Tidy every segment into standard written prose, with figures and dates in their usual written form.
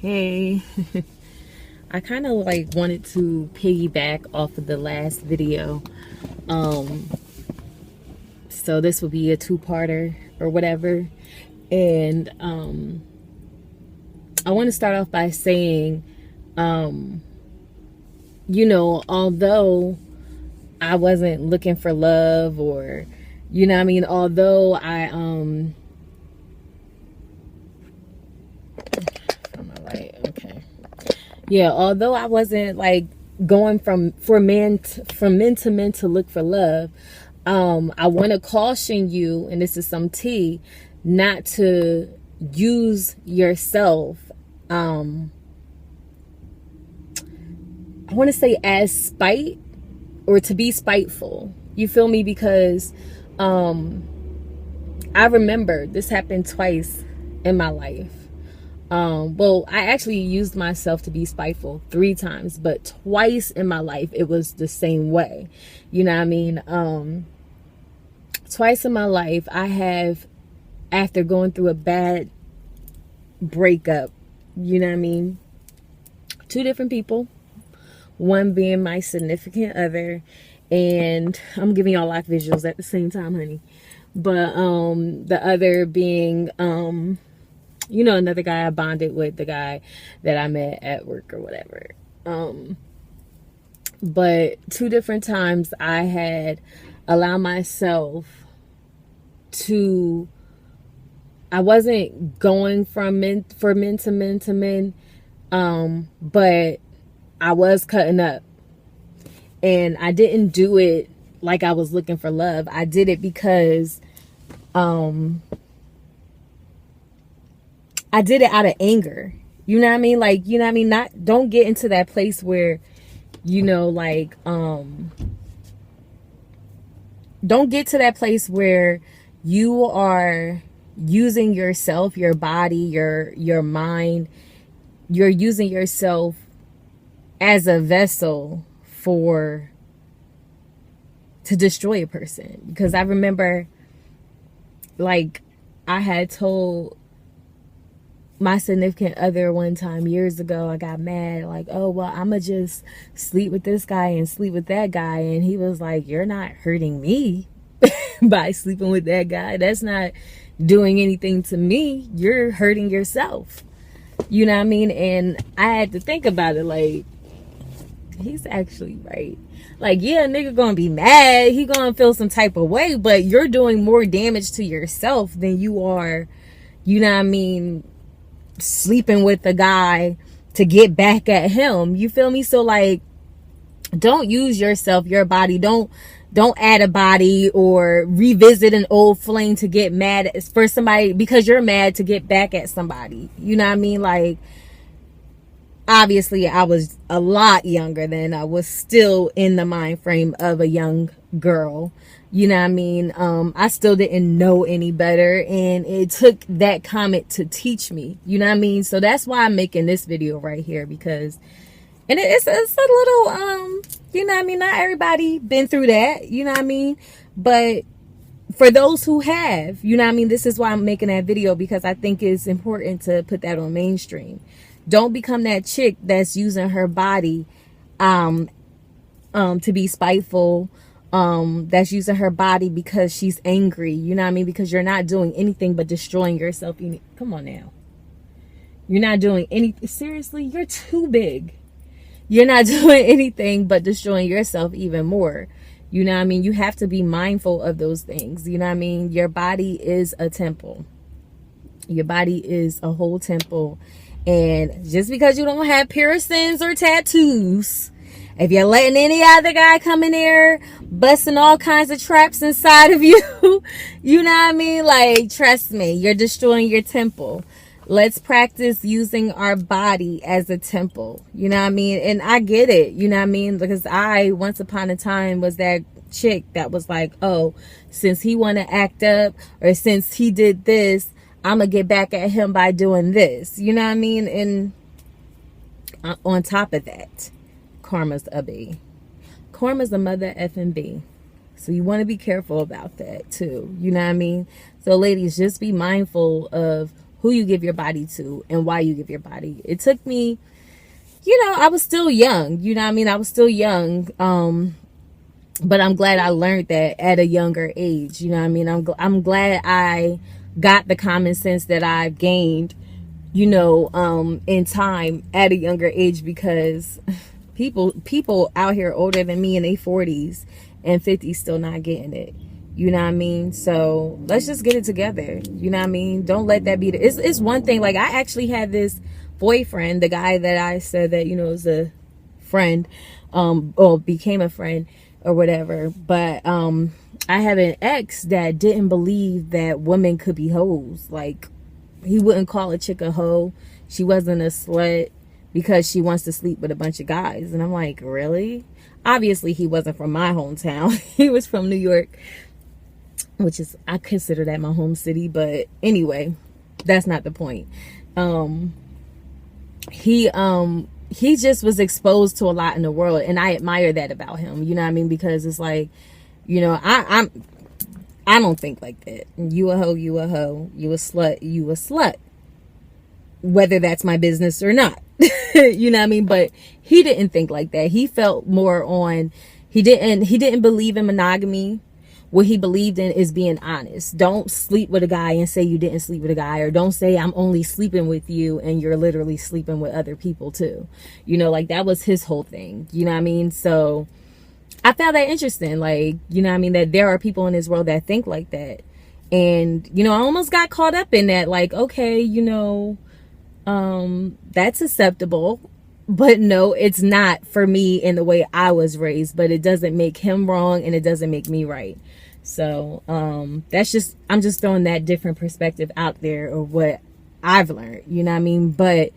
Hey, I kind of like wanted to piggyback off of the last video. Um, so this will be a two-parter or whatever. And I want to start off by saying, although I wasn't looking for love or, although although I wasn't like going from men to men to look for love, I want to caution you, and this is some tea, not to use yourself. I want to say as spite or to be spiteful. You feel me? Because I remember this happened twice in my life. Well, I actually used myself to be spiteful 3 times, but twice in my life it was the same way. You know what I mean? Twice in my life I have, after going through a bad breakup, you know what I mean? 2 different people, one being my significant other, and I'm giving y'all live visuals at the same time, honey. But the other being another guy I bonded with, the guy that I met at work or whatever. But 2 different times I had allowed myself to, I wasn't going from men to men, but I was cutting up. And I didn't do it like I was looking for love. I did it because I did it out of anger. You know what I mean? Like, you know what I mean? Don't get into that place where, don't get to that place where you are using yourself, your body, your mind. You're using yourself as a vessel to destroy a person. Because I remember, like, I had told my significant other one time years ago, I got mad, like, oh, well, I'ma just sleep with this guy and sleep with that guy. And he was like, you're not hurting me by sleeping with that guy. That's not doing anything to me. You're hurting yourself. You know what I mean? And I had to think about it, like, he's actually right. Like, yeah, nigga gonna be mad, he gonna feel some type of way, but you're doing more damage to yourself than you are, you know what I mean, sleeping with a guy to get back at him. You feel me? So, like, don't use yourself, your body. Don't add a body or revisit an old flame to get mad for somebody because you're mad to get back at somebody. You know what I mean? Like, obviously I was a lot younger then. I was still in the mind frame of a young girl. You know what I mean? I still didn't know any better, and it took that comment to teach me. You know what I mean? So that's why I'm making this video right here, because, and it's a little, you know what I mean? Not everybody been through that, you know what I mean? But for those who have, you know what I mean? This is why I'm making that video, because I think it's important to put that on mainstream. Don't become that chick that's using her body, to be spiteful, that's using her body because she's angry, you know what I mean? Because you're not doing anything but destroying yourself. Come on now. You're not doing anything. Seriously, you're too big. You're not doing anything but destroying yourself even more. You know what I mean? You have to be mindful of those things. You know what I mean? Your body is a temple. Your body is a whole temple. And just because you don't have piercings or tattoos, if you're letting any other guy come in there busting all kinds of traps inside of you, you know what I mean? Like, trust me, you're destroying your temple. Let's practice using our body as a temple. You know what I mean? And I get it, you know what I mean? Because I, once upon a time, was that chick that was like, oh, since he want to act up, or since he did this, I'm going to get back at him by doing this. You know what I mean? And on top of that, karma's a B. Karma's a mother effing B. So you want to be careful about that too. You know what I mean? So ladies, just be mindful of who you give your body to and why you give your body. It took me, you know, I was still young, you know what I mean? I was still young. But I'm glad I learned that at a younger age, you know what I mean? I'm glad I got the common sense that I've gained, you know, in time at a younger age, because people out here older than me in their 40s and 50s still not getting it. You know what I mean? So let's just get it together. You know what I mean? Don't let that be it's one thing. Like, I actually had this boyfriend, the guy that I said that, you know, was a friend, or became a friend or whatever. But I have an ex that didn't believe that women could be hoes. Like, he wouldn't call a chick a hoe. She wasn't a slut because she wants to sleep with a bunch of guys. And I'm like, really? Obviously, he wasn't from my hometown. He was from New York, which is, I consider that my home city. But anyway, that's not the point. He just was exposed to a lot in the world, and I admire that about him. You know what I mean? Because it's like, you know, I don't think like that. You a hoe, you a hoe. You a slut, you a slut. Whether that's my business or not. You know what I mean? But he didn't think like that. He felt more on, he didn't believe in monogamy. What he believed in is being honest. Don't sleep with a guy and say you didn't sleep with a guy, or don't say I'm only sleeping with you and you're literally sleeping with other people too. You know, like, that was his whole thing. You know what I mean? So I found that interesting. Like, you know what I mean? That there are people in this world that think like that. And, you know, I almost got caught up in that. Like, okay, you know, that's acceptable. But no, it's not for me in the way I was raised. But it doesn't make him wrong, and it doesn't make me right. So that's just, I'm just throwing that different perspective out there of what I've learned, you know what I mean? But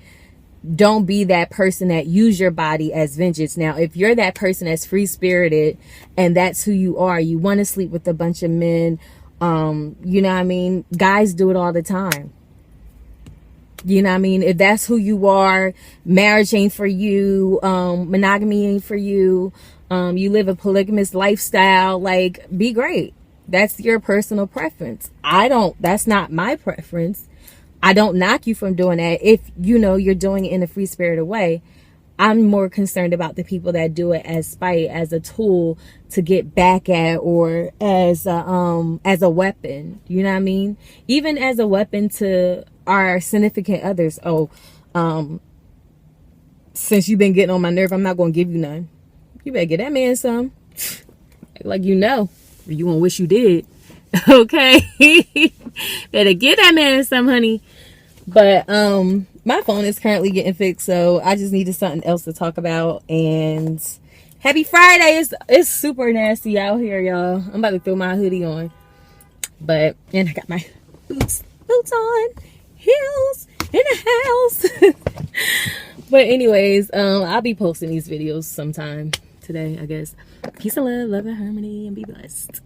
don't be that person that use your body as vengeance. Now, if you're that person that's free spirited and that's who you are, you want to sleep with a bunch of men, you know what I mean? Guys do it all the time. You know what I mean? If that's who you are, marriage ain't for you, monogamy ain't for you, you live a polygamous lifestyle, like, be great. That's your personal preference. That's not my preference. I don't knock you from doing that if, you know, you're doing it in a free spirited way. I'm more concerned about the people that do it as spite, as a tool to get back at, or as a weapon. You know what I mean? Even as a weapon to our significant others. Since you've been getting on my nerve, I'm not going to give you none. You better get that man some. Like, you know, you won't wish you did. Okay. Better get that man some, honey. But my phone is currently getting fixed, so I just needed something else to talk about. And happy Friday. It's super nasty out here, y'all. I'm about to throw my hoodie on. And I got my boots on. Heels in the house. But anyways, I'll be posting these videos sometime today, I guess. Peace and love and harmony, and be blessed.